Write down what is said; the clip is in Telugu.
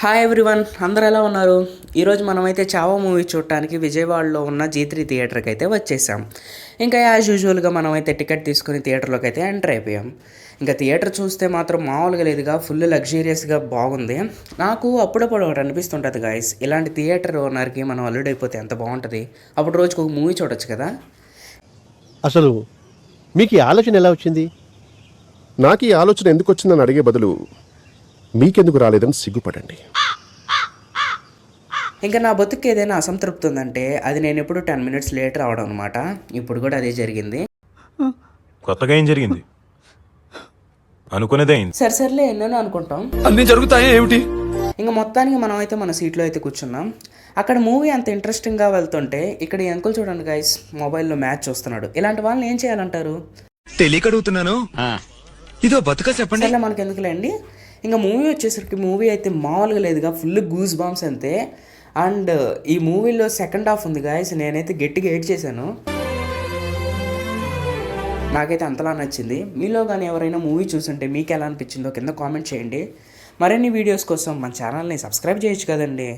హాయ్ ఎవ్రీవన్, అందరూ ఎలా ఉన్నారు? ఈరోజు మనమైతే చావా మూవీ చూడటానికి విజయవాడలో ఉన్న G3 థియేటర్కి అయితే వచ్చేసాం. ఇంకా యాజ్ యూజువల్గా మనమైతే టికెట్ తీసుకుని థియేటర్లోకి అయితే ఎంటర్ అయిపోయాం. ఇంకా థియేటర్ చూస్తే మాత్రం మామూలుగా లేదుగా, ఫుల్ లగ్జీరియస్గా బాగుంది. నాకు అప్పుడప్పుడు ఒకటి అనిపిస్తుంటుంది గాయస్, ఇలాంటి థియేటర్ ఓనర్కి మనం అల్లుడు అయిపోతే ఎంత బాగుంటుంది. అప్పుడు రోజుకు ఒక మూవీ చూడొచ్చు కదా. అసలు మీకు ఈ ఆలోచన ఎలా వచ్చింది? నాకు ఈ ఆలోచన ఎందుకు వచ్చిందని అడిగే బదులు మీకెందుకు రాలేదని సిగ్గుపడండి. ఇంకా నా బతుకు ఏదైనా అసంతృప్తి ఉందంటే అది నేను ఎప్పుడు 10 minutes లేట్ రావడం అనమాట. ఇప్పుడు కూడా అదే జరిగింది. కొత్తగా ఏం జరిగింది? అనుకునేదే సర్లే ఎన్నో అనుకుంటాం, అన్నీ జరుగుతాయా ఏమిటి? ఇంకా మొత్తానికి మనం అయితే మన సీట్లో అయితే కూర్చున్నాం. అక్కడ మూవీ అంత ఇంట్రెస్టింగ్గా వెళ్తుంటే ఇక్కడ ఈ అంకుల్ చూడండి గైస్, మొబైల్లో మ్యాచ్ చూస్తున్నాడు. ఇలాంటి వాళ్ళని ఏం చేయాలంటారు? తెలియక అడుగుతున్నాను, ఇదో బతుక చెప్పండి. సరే మనకి ఎందుకులేండి. ఇంకా మూవీ వచ్చేసరికి మూవీ అయితే మామూలుగా లేదుగా, ఫుల్ గూస్ బాంబ్స్ అంతే. అండ్ ఈ మూవీలో సెకండ్ హాఫ్ ఉంది గాయస్, నేనైతే గట్టిగా ఎయిట్ చేశాను. నాకైతే అంతలా నచ్చింది. మీలో కానీ ఎవరైనా మూవీ చూస్తుంటే మీకు ఎలా అనిపించిందో కింద కామెంట్ చేయండి. మరిన్ని వీడియోస్ కోసం మన ఛానల్ని సబ్స్క్రైబ్ చేయొచ్చు కదండి.